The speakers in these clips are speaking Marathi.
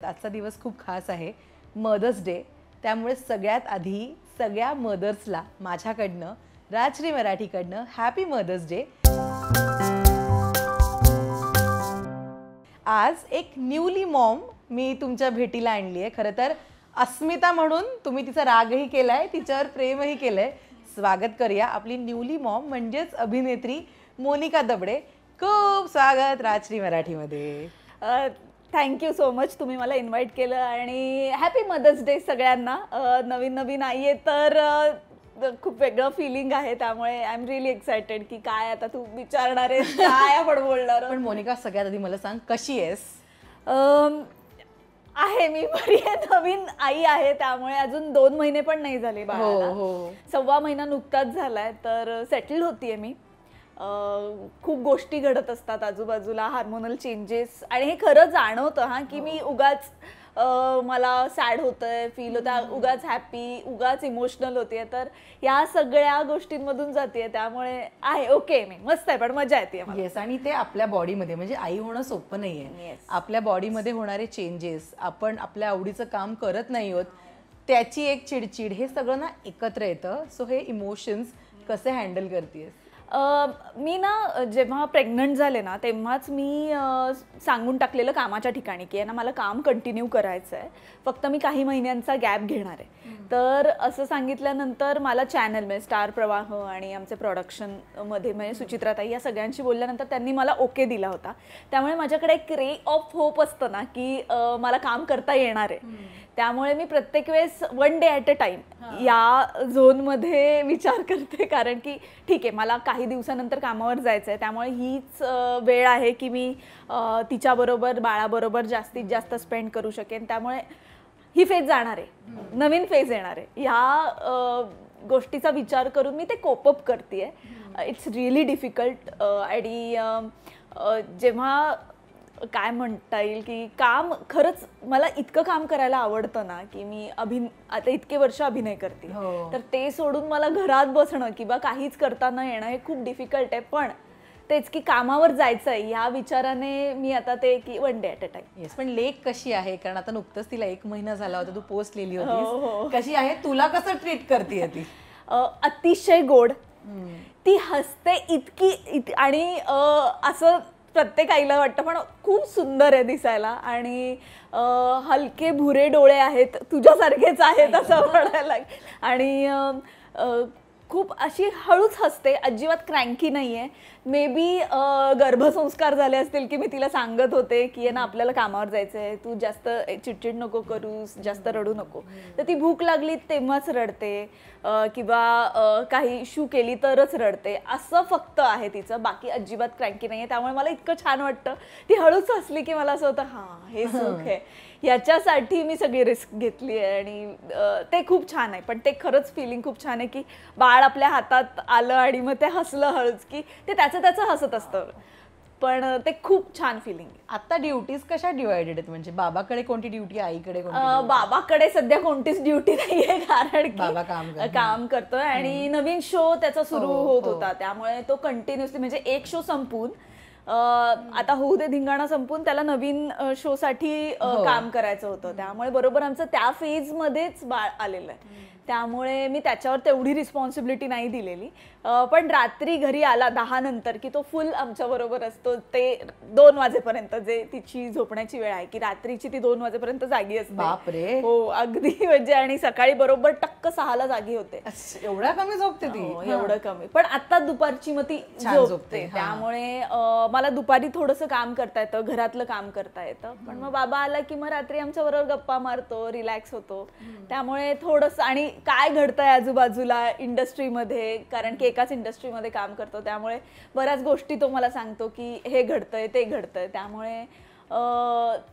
आजचा दिवस खूप खास आहे, मदर्स डे. त्यामुळे सगळ्यात आधी सगळ्या मदर्सला माझ्याकडनं, राजश्री मराठीकडनं हॅपी मदर्स डे. आज एक न्यूली मॉम मी तुमच्या भेटीला आणली आहे. खरं तर अस्मिता म्हणून तुम्ही तिचा रागही केलाय, तिच्यावर प्रेमही केलंय. स्वागत करूया आपली न्यूली मॉम म्हणजेच अभिनेत्री मोनिका दबडे. खूप स्वागत राजश्री मराठीमध्ये. थँक्यू सो मच, तुम्ही मला इन्व्हाइट केलं आणि हॅपी मदर्स डे सगळ्यांना. नवीन नवीन आई आहे तर खूप वेगळं फिलिंग आहे, त्यामुळे आय एम रिअली एक्सायटेड की काय आता तू विचारणार आहेस, काय आपण बोलणार. पण मोनिका, सगळ्यात आधी मला सांग, कशी आहेस? आहे मी बरी आहे. नवीन आई आहे, त्यामुळे अजून 2 महिने पण नाही झाले बाळाला. 1.25 महिना नुकताच झालाय, तर सेटल होतीये मी. खूप गोष्टी घडत असतात आजूबाजूला, हार्मोनल चेंजेस, आणि हे खरं जाणवतं हा की मी उगाच मला सॅड होतंय, फील होतं, उगाच हॅपी, उगाच इमोशनल होतीये, तर या सगळ्या गोष्टींमधून जाते. त्यामुळे आहे ओके, मी मस्त आहे, पण मजा येते. येस, आणि ते आपल्या बॉडीमध्ये, म्हणजे आई होणं सोपं नाहीये. आपल्या बॉडीमध्ये होणारे चेंजेस, आपण आपल्या आवडीचं काम करत नाही आहोत, त्याची एक चिडचिड, हे सगळं ना एकत्र येतं. सो हे इमोशन्स कसे हँडल करतेस? मी ना जेव्हा प्रेग्नंट झाले ना, तेव्हाच मी सांगून टाकलेलं कामाच्या ठिकाणी की ना मला काम कंटिन्यू करायचं आहे, फक्त मी काही महिन्यांचा गॅप घेणार आहे. तर असं सांगितल्यानंतर मला चॅनल म्हणजे स्टार प्रवाह आणि आमचे प्रोडक्शनमध्ये म्हणजे सुचित्राताई या सगळ्यांशी बोलल्यानंतर त्यांनी मला ओके दिला होता. त्यामुळे माझ्याकडे एक रे ऑफ होप असतं ना की मला काम करता येणार आहे. त्यामुळे मी प्रत्येक वेळेस 1 डे ॲट अ टाइम या झोनमध्ये विचार करते, कारण की ठीक आहे मला काही दिवसानंतर कामावर जायचं आहे, त्यामुळे हीच वेळ आहे की मी तिच्याबरोबर बाळाबरोबर जास्तीत जास्त स्पेंड करू शकेन. त्यामुळे ही फेज जाणार आहे, नवीन फेज येणार आहे, ह्या गोष्टीचा विचार करून मी ते कोपअप करते. It's really difficult. आणि जेव्हा काय म्हणता येईल की काम, खरंच मला इतकं काम करायला आवडतं ना की मी आता इतके वर्ष अभिनय करते, तर ते सोडून मला घरात बसणं किंवा काहीच करता न येणं हे खूप डिफिकल्ट आहे. पण तेच की कामावर जायचं आहे या विचाराने मी आता ते की 1 day at a time. Yes, पण लेक कशी आहे? कारण आता नुकतंच तिला 1 महिना झाला होता, तू पोस्ट लिहिली होती, कशी आहे? तुला कसं ट्रीट करते ती? अतिशय गोड, ती हसते इतकी, आणि असं प्रत्येक आईला वाटतं, पण खूप सुंदर आहे दिसायला, आणि हलके भुरे डोळे आहेत, तुझ्यासारखेच आहेत असं म्हणायला. आणि खूप अशी हळूच हसते, अजिबात क्रँकी नाही आहे. मे बी गर्भसंस्कार झाले असतील की मी तिला सांगत होते की ना आपल्याला कामावर जायचं आहे, तू जास्त चिडचिड नको करूस, जास्त रडू नको. तर ती भूक लागली तेव्हाच रडते, किंवा काही इश्यू केली तरच रडते, असं फक्त आहे तिचं, बाकी अजिबात क्रँकी नाही आहे. त्यामुळे मला इतकं छान वाटतं, ती हळूच हसली की मला असं होतं हां हे सुख आहे. याच्यासाठी मी सगळी रिस्क घेतली आहे, आणि ते खूप छान आहे. पण ते खरंच फिलिंग खूप छान आहे की बाळ आपल्या हातात आलं आणि मग ते हसलं हळूच, की ते त्याचं हसत असतं, पण ते खूप छान फिलिंग आहे. आता ड्युटीज कशा डिवायडेड आहेत? म्हणजे बाबाकडे कोणती ड्युटी, आईकडे कोणती? बाबाकडे सध्या कोणतीच ड्युटी नाहीये, कारण बाबा काम करतोय आणि नवीन शो त्याचा सुरू होत होता, त्यामुळे तो कंटिन्युअसली, म्हणजे एक शो संपून आता होऊ दे धिंगाणा संपून त्याला नवीन शो साठी काम करायचं होतं. त्यामुळे बरोबर आमचं त्या फेज मध्येच बाळ आलेलं आहे, त्यामुळे मी त्याच्यावर तेवढी रिस्पॉन्सिबिलिटी नाही दिलेली. पण रात्री घरी आला 10 नंतर की तो फुल आमच्या बरोबर असतो, ते 2 वाजेपर्यंत, जे तिची झोपण्याची वेळ आहे की रात्रीची ती 2 वाजेपर्यंत जागी असते. बापरे. हो अगदी, म्हणजे, आणि सकाळी बरोबर टक्क 6ला जागी होते. एवढा कमी झोपते ती? एवढं कमी, पण आता दुपारची मग ती झोपते. त्यामुळे मला दुपारी थोडंसं काम करता येतं, घरातलं काम करता येतं. पण मग बाबा आला की मग रात्री आमच्या बरोबर गप्पा मारतो, रिलॅक्स होतो. त्यामुळे थोडंसं, आणि काय घडतंय आजूबाजूला इंडस्ट्रीमध्ये, कारण की एकाच इंडस्ट्रीमध्ये काम करतो, त्यामुळे बऱ्याच गोष्टी तो मला सांगतो की हे घडतंय ते घडतंय. त्यामुळे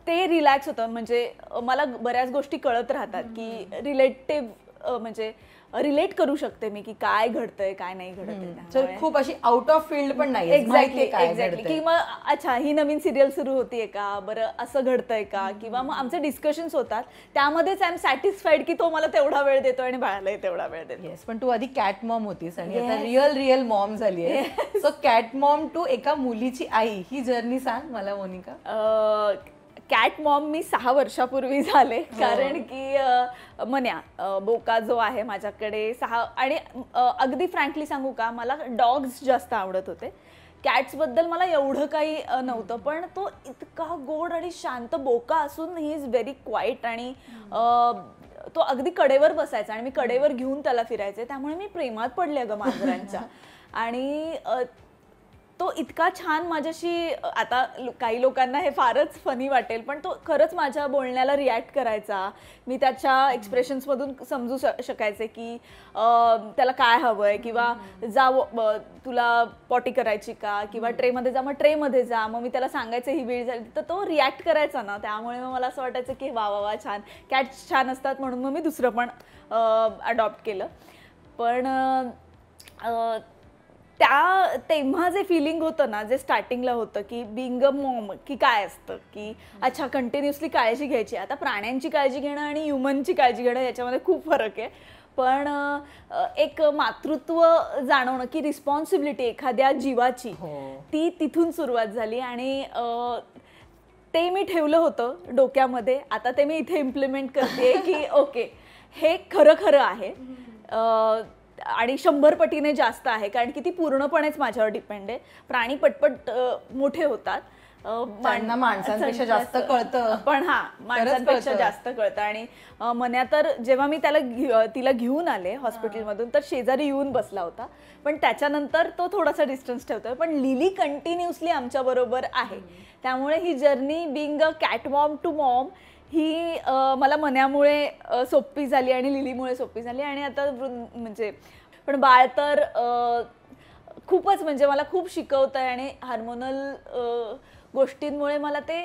ते रिलॅक्स होतं, म्हणजे मला बऱ्याच गोष्टी कळत राहतात की रिलेटिव्ह, म्हणजे रिलेट करू शकते मी की काय घडतंय काय नाही घडतंय. खूप अशी आउट ऑफ फील्ड पण नाही. एक्झॅक्टली, की मग अच्छा ही नवीन सिरियल सुरू होतीये का, बरं असं घडतंय का, किंवा मग आमचे डिस्कशन्स होतात, त्यामध्येच आय एम सॅटिस्फाईड की तो मला तेवढा वेळ देतो आणि बाळालाही तेवढा वेळ देतो. येस, पण तू आधी कॅट मॉम होतीस आणि आता रिअल मॉम झाली आहे. सो कॅट मॉम टू एका मुलीची आई, ही जर्नी सांग मला मोनिका. कॅट मॉम मी 6 वर्षापूर्वी झाले, कारण की मन्या बोका जो आहे माझ्याकडे 6 आणि अगदी फ्रँकली सांगू का, मला डॉग्स जास्त आवडत होते. कॅट्स बद्दल मला एवढं काही नव्हतं, पण तो इतका गोड आणि शांत बोका असून ही इज व्हेरी क्वाईट आणि तो अगदी कडेवर बसायचा आणि मी कडेवर घेऊन त्याला फिरायचे, त्यामुळे मी प्रेमात पडले अगं मांजरांच्या. आणि तो इतका छान माझ्याशी, आता काही लोकांना हे फारच फनी वाटेल, पण तो खरंच माझ्या बोलण्याला रिॲक्ट करायचा. मी त्याच्या एक्सप्रेशन्समधून समजू शकायचे की त्याला काय हवंय, किंवा जा तुला पॉटी करायची का, किंवा ट्रेमध्ये जा, मग ट्रेमध्ये जा. मग मी त्याला सांगायचं ही वेळ झाली, तर तो रिॲक्ट करायचा ना. त्यामुळे मग मला असं वाटायचं की वा वा वा छान, कॅट्स छान असतात, म्हणून मग मी दुसरं पण अडॉप्ट केलं. पण तेव्हा जे फिलिंग होतं ना, जे स्टार्टिंगला होतं की बिंग अ मॉम की काय असतं, की अच्छा कंटिन्युअसली काळजी घ्यायची. आता प्राण्यांची काळजी घेणं आणि ह्युमनची काळजी घेणं याच्यामध्ये खूप फरक आहे, पण एक मातृत्व जाणवणं की रिस्पॉन्सिबिलिटी एखाद्या जीवाची, ती तिथून सुरुवात झाली. आणि ते मी ठेवलं होतं डोक्यामध्ये. आता ते मी इथे इम्प्लिमेंट करते की ओके, हे खरं आहे आणि 100 पटीने जास्त आहे, कारण की ती पूर्णपणेच माझ्यावर डिपेंड आहे. प्राणी पटपट मोठे होतात, माणसांपेक्षा जास्त कळतं, पण माणसांपेक्षा जास्त कळतं. आणि मन्या तर जेव्हा मी तिला घेऊन आले हॉस्पिटलमधून, तर शेजारी येऊन बसला होता, पण त्याच्यानंतर तो थोडासा डिस्टन्स ठेवतोय. पण लिली कंटिन्युअसली आमच्या बरोबर आहे, त्यामुळे ही journey being a cat mom to mom ही मला मन्यामुळे सोपी झाली आणि लिलीमुळे सोपी झाली. आणि आता म्हणजे पण बाळ तर खूपच म्हणजे मला खूप शिकवत आहे, आणि हार्मोनल गोष्टींमुळे मला ते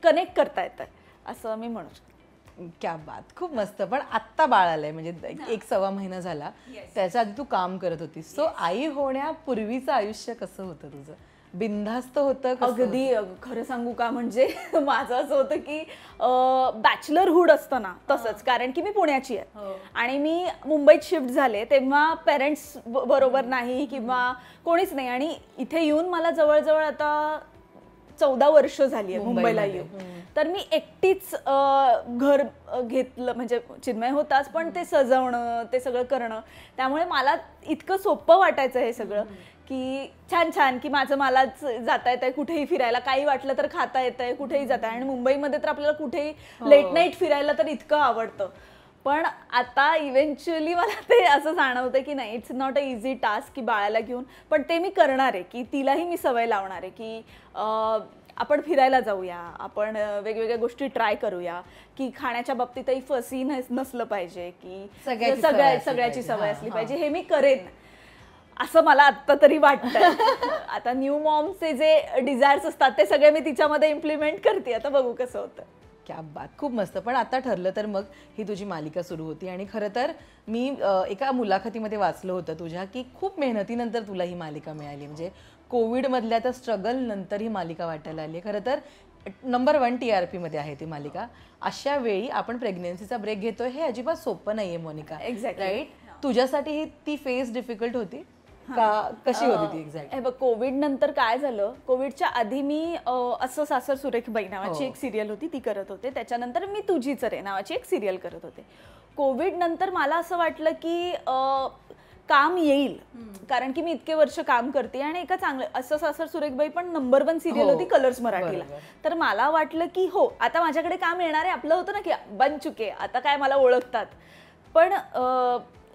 कनेक्ट करता येतं, असं मी म्हणू शकते. क्या बात, खूप मस्त. पण आत्ता बाळ आलंय, म्हणजे 1-1.25 महिना झाला, त्याच्या आधी तू काम करत होतीस. सो आई होण्यापूर्वीचं आयुष्य कसं होतं तुझं? बिनधास्त होतं? अगदी खरं सांगू का, म्हणजे माझं असं होतं की बॅचलरहूड असतं ना तसंच, कारण की मी पुण्याची आहे आणि मी मुंबईत शिफ्ट झाले, तेव्हा पेरेंट्स बरोबर नाही किंवा कोणीच नाही. आणि इथे येऊन मला जवळजवळ आता 14 वर्ष झाली आहे मुंबईला येऊन. तर मी एकटीच घर घेतलं, म्हणजे चिन्मय होताच, पण ते सजवणं, ते सगळं करणं, त्यामुळे मला इतकं सोपं वाटायचं हे सगळं की छान छान, की मलाच जाता येत आहे कुठेही फिरायला, काही वाटलं तर खाता येत आहे, कुठेही जाता. आणि मुंबईमध्ये तर आपल्याला कुठेही लेट नाईट फिरायला तर इतकं आवडतं. पण आता इव्हेंच्युअली मला ते असं जाणवतं की नाही, it's not a easy task की बाळाला घेऊन, पण ते मी करणार आहे, की तिलाही मी सवय लावणार आहे की आपण फिरायला जाऊया, आपण वेगवेगळ्या गोष्टी ट्राय करूया, की खाण्याच्या बाबतीतही फसी नसलं पाहिजे, की सगळ्याची सवय असली पाहिजे. हे मी करेन असं मला आत्ता तरी वाटतं. आता न्यू मॉमचे जे डिझायर्स असतात ते सगळे मी तिच्यामध्ये इम्प्लिमेंट करते. आता बघू कसं होतं. क्या बात, खूप मस्त. पण आता ठरलं तर मग ही तुझी मालिका सुरू होती, आणि खरं तर मी एका मुलाखतीमध्ये वाचलं होतं तुझ्या की खूप मेहनतीनंतर तुला ही मालिका मिळाली. म्हणजे कोविडमधल्या त्या स्ट्रगल नंतर ही मालिका वाटायला आली. खरं तर नंबर 1 TRP मध्ये आहे ती मालिका. अशा वेळी आपण प्रेग्नेन्सीचा ब्रेक घेतोय, हे अजिबात सोपं नाहीये मोनिका. Exactly right. तुझ्यासाठी ती फेज डिफिकल्ट होती का, कशी होती ती एक्झॅक्ट? बघ, कोविड नंतर काय झालं, कोविडच्या आधी मी असं सासर सुरेखबाई नावाची एक सिरियल होती ती करत होते. त्याच्यानंतर मी तुझीच रे नावाची एक सिरियल करत होते. कोविड नंतर मला असं वाटलं की काम येईल, कारण की मी इतके वर्ष काम करते आणि एका चांगलं असं सासर सुरेखबाई पण नंबर 1 सिरियल होती कलर्स मराठीला. तर मला वाटलं की हो, आता माझ्याकडे काम येणार आहे. आपलं होतं ना की बन चुके, आता काय मला ओळखतात. पण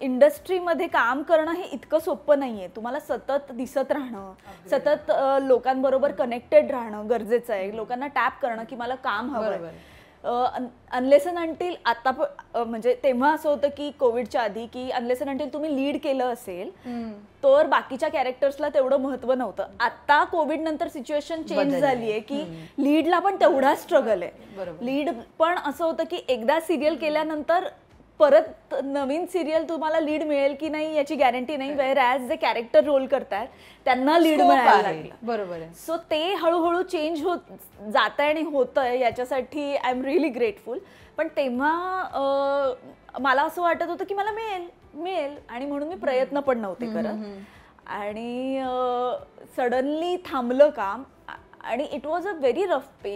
इंडस्ट्रीमध्ये काम करणं हे इतकं सोपं नाहीये. तुम्हाला सतत दिसत राहणं, सतत लोकांबरोबर कनेक्टेड राहणं गरजेचं आहे. लोकांना टॅप करणं की मला काम हवंय. अनलेस अँड अंटिल आता म्हणजे तेव्हा असं होतं की कोविडच्या आधी की अनलेस अँड अंटिल तुम्ही लीड केलं असेल तर बाकीच्या कॅरेक्टर्सला तेवढं महत्व नव्हतं. आता कोविड नंतर सिच्युएशन चेंज झालीये की लीडला पण तेवढा स्ट्रगल आहे. लीड पण असं होतं की एकदा सिरियल केल्यानंतर परत नवीन सिरियल तुम्हाला लीड मिळेल की नाही याची गॅरंटी नाही. वेअर ॲज जे कॅरेक्टर रोल करतात त्यांना लीड मिळायला लागली. बरोबर आहे. सो ते हळूहळू चेंज होत जात आहे आणि होतंय, याच्यासाठी आय एम रिअली ग्रेटफुल. पण तेव्हा मला असं वाटत होतं की मला मिळेल आणि म्हणून मी प्रयत्न पण नव्हते करत. आणि सडनली थांबलं काम आणि it was a very rough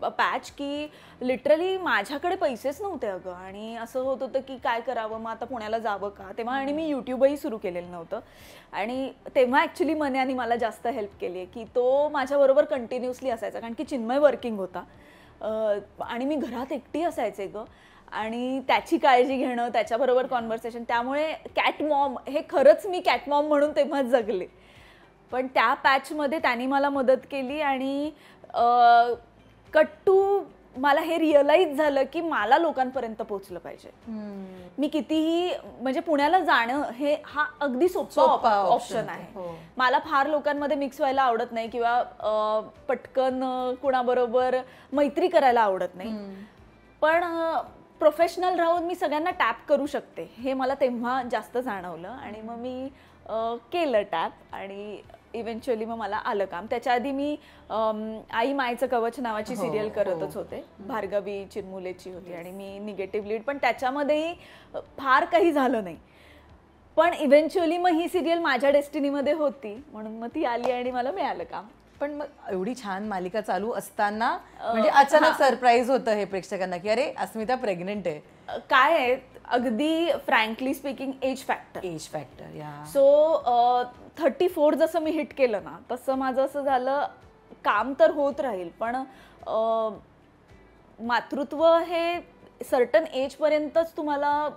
patch की लिटरली माझ्याकडे पैसेच नव्हते अगं. आणि असं होत होतं की काय करावं, मग आता पुण्याला जावं का तेव्हा. आणि मी यूट्यूबही सुरू केलेलं नव्हतं. आणि तेव्हा ॲक्च्युली मन्यानी मला जास्त हेल्प केली आहे की तो माझ्याबरोबर कंटिन्युअसली असायचा, कारण की चिन्मय वर्किंग होता आणि मी घरात एकटी असायचे गं. आणि त्याची काळजी घेणं, त्याच्याबरोबर कॉन्व्हर्सेशन, त्यामुळे कॅट मॉम हे खरंच मी कॅट मॉम म्हणून तेव्हा जगले. पण त्या पॅचमध्ये त्यांनी मला मदत केली आणि कट्टू मला हे रिअलाइज झालं की मला लोकांपर्यंत पोहोचलं पाहिजे. मी कितीही म्हणजे पुण्याला जाणं हा अगदी सोपा ऑप्शन आहे. मला फार लोकांमध्ये मिक्स व्हायला आवडत नाही किंवा पटकन कुणाबरोबर मैत्री करायला आवडत नाही. पण प्रोफेशनल राहून मी सगळ्यांना टॅप करू शकते हे मला तेव्हा जास्त जाणवलं. आणि मग मी केलं टॅप आणि इव्हेंच्युअली मग मला आलं काम. त्याच्या आधी मी आई मायचं कवच नावाची सिरियल करतच होते, भार्गवी चिरमुलेची होती आणि मी निगेटिव्ह लीड. पण त्याच्यामध्येही फार काही झालं नाही. पण इव्हेंच्युअली मग ही सिरियल माझ्या डेस्टिनीमध्ये होती म्हणून मग ती आली आणि मला मिळालं काम. पण मग एवढी छान मालिका चालू असताना म्हणजे अचानक सरप्राईज होतं हे प्रेक्षकांना की अरे अस्मिता प्रेग्नेंट आहे. काय आहे अगदी फ्रँकली स्पीकिंग एज फॅक्टर या. सो 34 जसं मी हिट केलं ना तसं माझं असं झालं काम तर होत राहील पण मातृत्व हे सर्टन एजपर्यंतच तुम्हाला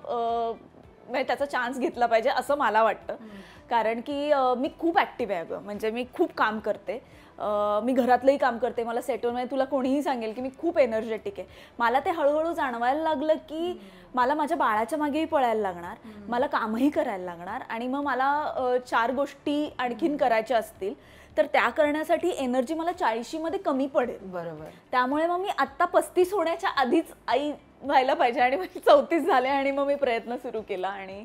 म्हणजे त्याचा चान्स घेतला पाहिजे असं मला वाटतं. कारण की मी खूप ॲक्टिव्ह आहे अगं, म्हणजे मी खूप काम करते, मी घरातलंही काम करते, मला सेटवर म्हणजे तुला कोणीही सांगेल की मी खूप एनर्जेटिक आहे. मला ते हळूहळू जाणवायला लागलं की मला माझ्या बाळाच्या मागेही पळायला लागणार, मला कामही करायला लागणार आणि मग मला 4 गोष्टी आणखीन करायच्या असतील तर त्या करण्यासाठी एनर्जी मला 40मध्ये कमी पडेल. बरोबर. त्यामुळे मग मी आत्ता 35 होण्याच्या आधीच आई व्हायला पाहिजे आणि मग 34 झाले आणि मग मी प्रयत्न सुरू केला. आणि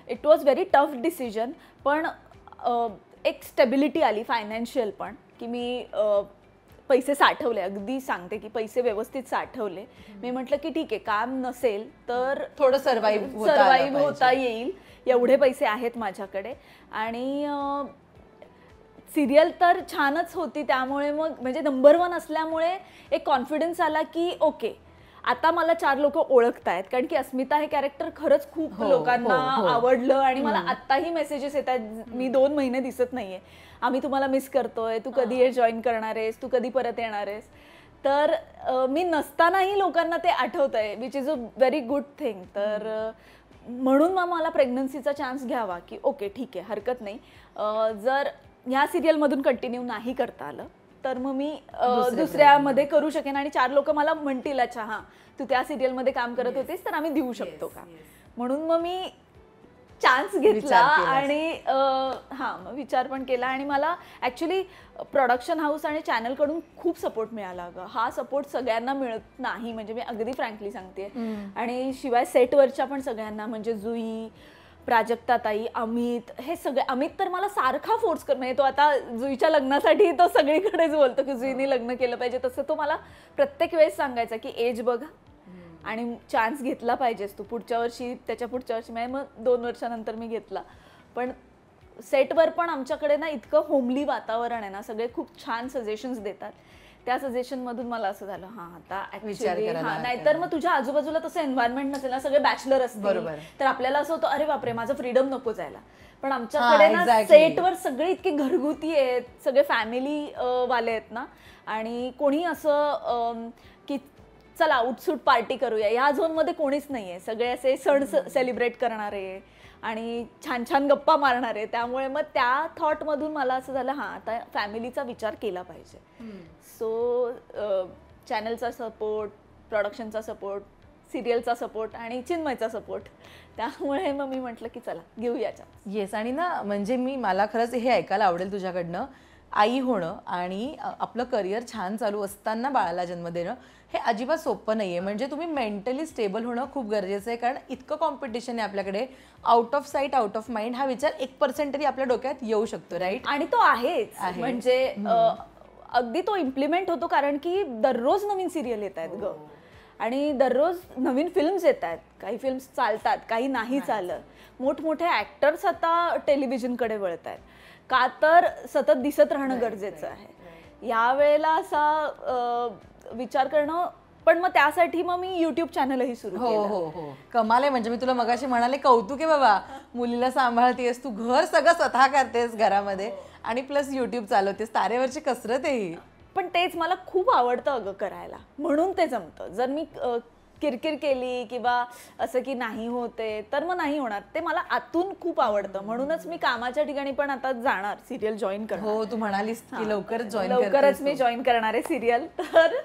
it was very tough decision. पण एक स्टेबिलिटी आली फायनान्शियल पण की मी पैसे साठवले, अगदी सांगते की पैसे व्यवस्थित साठवले. मी म्हटलं की ठीक आहे काम नसेल तर थोडं सर्वाईव्ह होता येईल, एवढे पैसे आहेत माझ्याकडे. आणि सिरियल तर छानच होती त्यामुळे मग म्हणजे नंबर 1 असल्यामुळे एक कॉन्फिडन्स आला की ओके आता मला 4 लोक ओळखतायत. कारण की अस्मिता हे कॅरेक्टर खरंच खूप लोकांना आवडलं आणि मला आत्ताही मेसेजेस येतात मी 2 महिने दिसत नाहीये, आम्ही तुम्हाला मिस करतोय, तू कधी जॉईन करणार आहेस, तू कधी परत येणार आहेस. तर मी नसतानाही लोकांना ते आठवतंय which is a very good thing. तर म्हणून मग मला प्रेग्नन्सीचा चान्स घ्यावा की ओके ठीक आहे हरकत नाही. जर ह्या सिरियलमधून कंटिन्यू नाही करता आलं तर मग मी दुसऱ्यामध्ये करू शकेन आणि 4 लोक मला म्हणतील अच्छा हां तू त्या सिरियलमध्ये काम करत होतीस तर आम्ही देऊ शकतो का. म्हणून मग मी चान्स घेतला आणि मग विचार पण केला. आणि मला ॲक्च्युली प्रोडक्शन हाऊस आणि चॅनलकडून खूप सपोर्ट मिळाला अगं. हा सपोर्ट सगळ्यांना मिळत नाही म्हणजे मी अगदी फ्रँकली सांगते. आणि शिवाय सेटवरच्या पण सगळ्यांना म्हणजे जुई, प्राजक्ता ताई, अमित, हे सगळे. अमित तर मला सारखा फोर्स कर म्हणजे तो आता जुईच्या लग्नासाठी तो सगळीकडेच बोलतो की जुईने लग्न केलं पाहिजे, तसं तो मला प्रत्येक वेळेस सांगायचा की एज बघा आणि चान्स घेतला पाहिजेस तू पुढच्या वर्षी, त्याच्या पुढच्या वर्षी. म्हणजे मग 2 वर्षानंतर मी घेतला. पण सेटवर पण आमच्याकडे ना इतकं होमली वातावरण आहे ना, सगळे खूप छान सजेशन्स देतात. त्या सजेशन मधून मला असं झालं आता नाहीतर मग तुझ्या आजूबाजूला तसं एन्व्हायरमेंट नसेल ना, सगळे बॅचलर असतील तर आपल्याला असं होतं अरे बापरे माझं फ्रीडम नको जायला. पण आमच्याकडे ना सेटवर सगळे इतके घरगुती आहेत, सगळे फॅमिली वाले आहेत ना. आणि कोणी असं की चला उठसूट पार्टी करूया ह्या झोनमध्ये कोणीच नाहीये. सगळे असे सण सेलिब्रेट करणारे आणि छान छान गप्पा मारणारे. त्यामुळे मग त्या थॉटमधून मला असं झालं आता फॅमिलीचा विचार केला पाहिजे. सो चॅनलचा सपोर्ट, प्रोडक्शनचा सपोर्ट, सिरियलचा सपोर्ट आणि चिन्मयचा सपोर्ट, त्यामुळे मग मी म्हटलं की चला घेऊया चान्स. येस. आणि ना म्हणजे मला खरंच हे ऐकायला आवडेल तुझ्याकडनं, आई होणं आणि आपलं करिअर छान चालू असताना बाळाला जन्म देणं हे अजिबात सोपं नाही आहे. म्हणजे तुम्ही मेंटली स्टेबल होणं खूप गरजेचं आहे, कारण इतकं कॉम्पिटिशन आहे आपल्याकडे. Out of site out of mind हा विचार 1% तरी आपल्या डोक्यात येऊ शकतो, राईट? आणि तो आहेच. म्हणजे अगदी तो इम्प्लिमेंट होतो कारण की दररोज नवीन सिरियल येत आहेत ग आणि दररोज नवीन फिल्म्स येत आहेत. काही फिल्म्स चालतात, काही नाही चालत. मोठमोठे ऍक्टर्स आता टेलिव्हिजनकडे वळत आहेत का तर सतत दिसत राहणं गरजेचं आहे. यावेळेला असा विचार करणं, पण मग त्यासाठी मग मी युट्यूब चॅनलही सुरू हो केलं. हो हो कमाल आहे. म्हणजे मी तुला मगाशी म्हणाले कौतुक आहे बाबा, मुलीला सांभाळतेस तू, घर सगळं स्वतः करतेस घरामध्ये आणि प्लस युट्यूब चालवतेस, तारेवरची कसरत आहे ही. पण तेच मला खूप आवडतं अगं करायला, म्हणून ते जमतं. जर मी किरकिर केली किंवा असं की नाही होते तर मग नाही होणार. ते मला आतून खूप आवडतं, म्हणूनच मी कामाच्या ठिकाणी पण आता जाणार, सिरियल जॉईन करणार. हो तू म्हणालीस की लवकरच मी जॉईन करणार आहे सिरियल. तर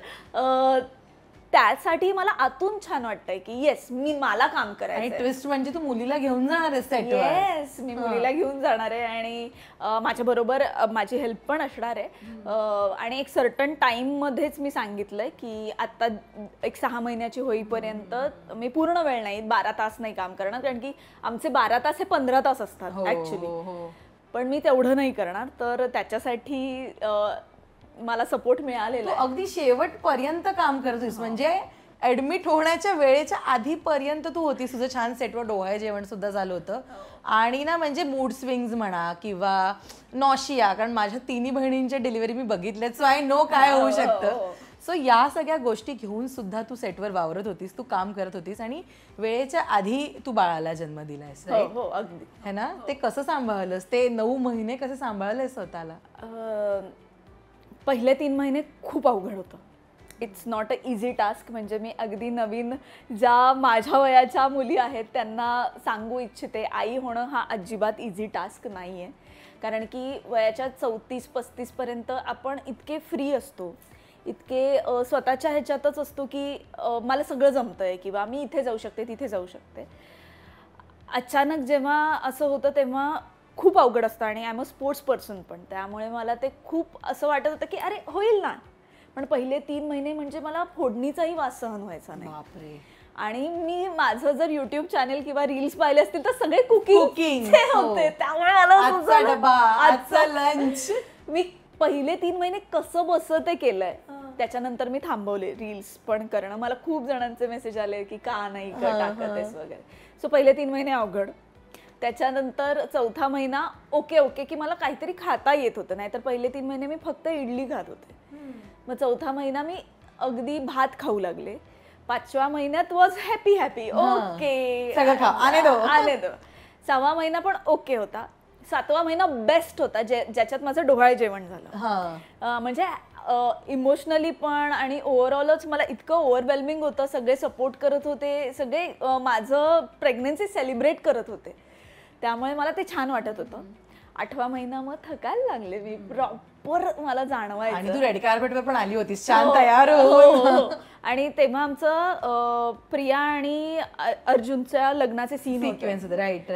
त्यासाठी मला आतून छान वाटतंय की येस मला काम आणि करायचं. ट्विस्ट म्हणजे तू मुलीला घेऊन जाणार आहेस सेटवर. येस, मी मुलीला घेऊन जाणार आहे आणि माझ्या बरोबर माझी हेल्प पण असणार आहे. आणि एक सर्टन टाइम मध्येच मी सांगितलंय की आता एक 6 महिन्याची होईपर्यंत मी पूर्ण वेळ नाही, 12 तास नाही काम करणार, कारण की आमचे 12 तास हे 15 तास असतात ऍक्च्युली. पण मी तेवढं नाही करणार. तर त्याच्यासाठी मला सपोर्ट मिळालेला आहे. अगदी शेवटपर्यंत काम करत होतीस, म्हणजे ऍडमिट होण्याच्या वेळेच्या आधीपर्यंत तू होतीस. तुझं छान सेटवर डोहाळे जेवण सुद्धा झालं होतं. आणि ना म्हणजे मूड स्विंग्स म्हणा किंवा नॉशिया, कारण माझ्या 3 बहिणींच्या डिलिव्हरी मी बघितल्यात, सो आय नो काय होऊ शकतं. सो या सगळ्या गोष्टी घेऊन सुद्धा तू सेटवर वावरत होतीस, तू काम करत होतीस आणि वेळेच्या आधी तू बाळाला जन्म दिलायस. हो अगदी है ना. ते कसं सांभाळलंस, ते 9 महिने कसे सांभाळलेस स्वतःला? पहिले 3 महिने खूप अवघड होतं. It's not a easy task. म्हणजे मी अगदी नवीन ज्या माझ्या वयाच्या मुली आहेत त्यांना सांगू इच्छिते, आई होणं हा अजिबात इझी टास्क नाही आहे. कारण की वयाच्या 34-35 पर्यंत आपण इतके फ्री असतो, इतके स्वतःच्या ह्याच्यातच असतो की मला सगळं जमतंय किंवा मी इथे जाऊ शकते, तिथे जाऊ शकते. अचानक जेव्हा असं होतं तेव्हा खूप अवघड असतं. आणि I am a sports person पण, त्यामुळे मला ते खूप असं वाटत होतं की अरे होईल ना. पण पहिले 3 महिने म्हणजे मला फोडणीचाही वास सहन व्हायचा नाही. बापरे. आणि मी माझं जर युट्यूब चॅनल किंवा रील्स पाहिले असतील तर सगळे कुकिंग होते. त्यामुळे आजचा डबा, आजचा लंच. मी पहिले 3 महिने कसं बसं ते केलंय. त्याच्यानंतर मी थांबवले रील्स पण करणं. मला खूप जणांचे मेसेज आले की का नाही टाकतेस वगैरे. सो पहिले 3 महिने अवघड. त्याच्यानंतर 4था महिना ओके की मला काहीतरी खाता येत होतं. नाहीतर पहिले 3 महिने मी फक्त इडली खात होते. मग 4था महिना मी अगदी भात खाऊ लागले. 5व्या महिन्यात वॉज हॅपी ओके सगळं खा, आने दो. 6वा महिना पण ओके होता. 7वा महिना बेस्ट होता, ज्याच्यात माझं डोहाळे जेवण झालं. म्हणजे इमोशनली पण आणि ओव्हरऑलच मला इतकं ओव्हरवेल्मिंग होतं. सगळे सपोर्ट करत होते, सगळे माझं प्रेग्नन्सी सेलिब्रेट करत होते, त्यामुळे मला ते छान वाटत होतं. 8वा महिना मग थकायला लागले मी प्रॉपर, मला जाणवायचं. आणि तू रेड कार्पेटवर पण आली होतीस छान तयार हो. आणि तेव्हा आमचं प्रिया आणि अर्जुनच्या लग्नाचे सीन होते. राईट.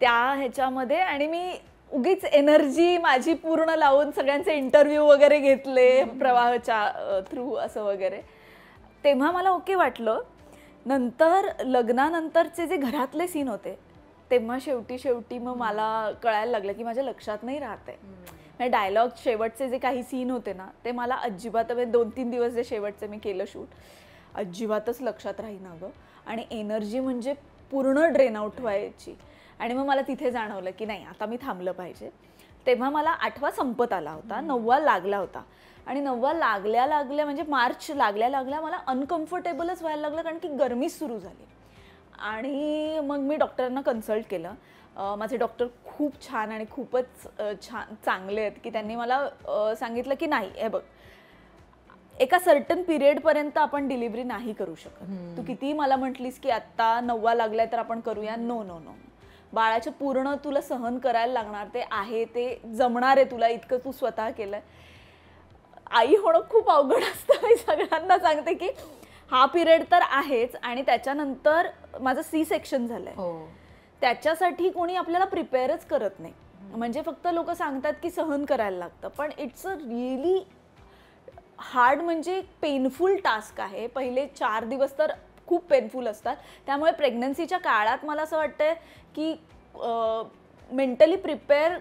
त्या ह्याच्यामध्ये आणि मी उगीच एनर्जी माझी पूर्ण लावून सगळ्यांचे इंटरव्ह्यू वगैरे घेतले प्रवाहाच्या थ्रू असं वगैरे. तेव्हा मला ओके वाटलं. नंतर लग्नानंतरचे जे घरातले सीन होते तेव्हा शेवटी मग मला कळायला लागलं की माझ्या लक्षात नाही राहत आहे. म्हणजे डायलॉग शेवटचे जे काही सीन होते ना ते मला अजिबात, 2-3 दिवस जे शेवटचे मी केलं शूट, अजिबातच लक्षात राहीना गं. आणि एनर्जी म्हणजे पूर्ण ड्रेन आउट व्हायची. आणि मग मला तिथे जाणवलं की नाही आता मी थांबलं पाहिजे. तेव्हा मला 8वा संपत आला होता, 9वा लागला होता. आणि 9वा लागल्या म्हणजे मार्च लागल्या मला अनकम्फर्टेबलच व्हायला लागलं, कारण की गरमी सुरू झाली. आणि मग मी डॉक्टरांना कन्सल्ट केलं. माझे डॉक्टर खूप छान आणि खूपच चांगले आहेत की त्यांनी मला सांगितलं की नाही हे बघ, एका सर्टन पिरियडपर्यंत आपण डिलिव्हरी नाही करू शकत. तू कितीही मला म्हटलीस की आत्ता 9वा लागलाय तर आपण करूया, नो. बाळाचं पूर्ण तुला सहन करायला लागणार, ते आहे ते जमणार आहे तुला, इतकं तू स्वतः केलंय. आई होणं खूप अवघड असतं. मी सगळ्यांना सांगते की हा पिरियड तर आहेच आणि त्याच्यानंतर माझं C-सेक्शन झालंय. त्याच्यासाठी कोणी आपल्याला प्रिपेअरच करत नाही. म्हणजे फक्त लोक सांगतात की सहन करायला लागतं, पण इट्स अ रिअली हार्ड, म्हणजे पेनफुल टास्क आहे. पहिले 4 दिवस तर खूप पेनफुल असतात. त्यामुळे प्रेग्नन्सीच्या काळात मला असं वाटतं की मेंटली प्रिपेअर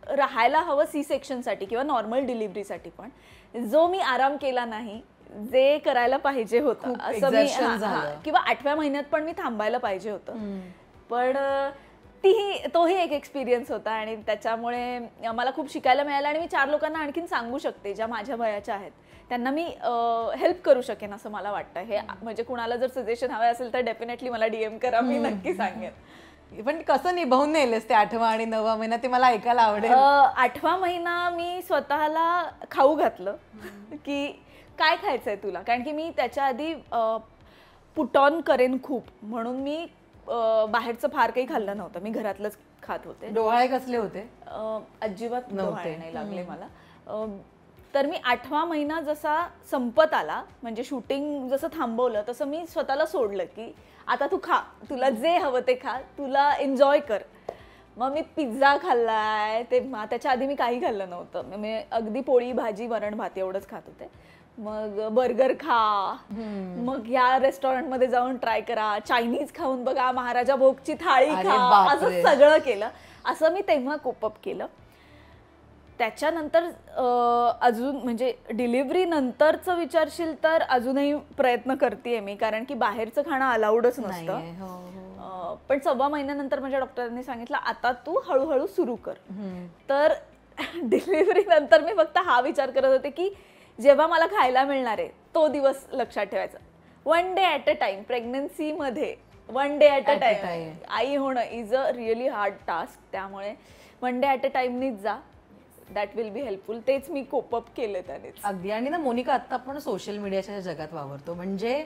राहायला हवं C-सेक्शनसाठी किंवा नॉर्मल डिलिव्हरीसाठी. पण जो मी आराम केला नाही, जे करायला पाहिजे होतं असं मी, किंवा 8व्या महिन्यात पण मी थांबायला पाहिजे होतं. पण तोही एक एक्सपिरियन्स होता आणि त्याच्यामुळे मला खूप शिकायला मिळालं आणि मी 4 लोकांना आणखीन सांगू शकते ज्या माझ्या वयाच्या आहेत त्यांना मी हेल्प करू शकेन असं मला वाटतं. हे म्हणजे कुणाला जर सजेशन हवं असेल तर डेफिनेटली मला DM करा, मी नक्की सांगेन. पण कसं निभावून नेलेस ते 8वा आणि 9वा महिना ते मला ऐकायला आवडेल. 8वा महिना मी स्वतःला खाऊ घातलं की काय खायचंय तुला, कारण की मी त्याच्या आधी पुट ऑन करेन खूप, म्हणून मी बाहेरचं फार काही खाल्लं नव्हतं, मी घरातलंच खात होते. डोहाळे कसले होते? अजिबात डोहाळे नाही लागले मला. तर मी 8वा महिना जसा संपत आला, म्हणजे शूटिंग जसं थांबवलं तसं मी स्वतःला सोडलं की आता तू खा, तुला जे हवं ते खा, तुला एन्जॉय कर. मग मी पिझ्झा खाल्लाय तेव्हा, त्याच्या आधी मी काही खाल्लं नव्हतं, मी अगदी पोळी भाजी वरण भात एवढंच खात होते. मग बर्गर खा, मग या रेस्टॉरंटमध्ये जाऊन ट्राय करा, चायनीज खाऊन बघा, महाराजा भोगची थाळी खा, असं सगळं केलं. असं मी तेव्हा कोपअप केलं. त्याच्यानंतर अजून म्हणजे डिलिव्हरी नंतरचं विचारशील तर अजूनही प्रयत्न करतेय मी, कारण की बाहेरचं खाणं अलाउडच नसतं. पण 6व्या महिन्यानंतर माझ्या डॉक्टरांनी सांगितलं आता तू हळूहळू सुरू कर. तर डिलिव्हरी नंतर मी फक्त हा विचार करत होते की जेव्हा मला खायला मिळणार आहे तो दिवस लक्षात ठेवायचा. 1 डे ॲट अ टाइम. प्रेग्नन्सीमध्ये 1 डे ॲट अ टाइम आई होणं is a really hard task, त्यामुळे 1 डे ॲट अ टाइमनीच जा, दॅट विल बी हेल्पफुल. तेच मी कोपअप केलं त्यानेच. अगदी. आणि ना मोनिका, आता आपण सोशल मीडियाच्या जगात वावरतो, म्हणजे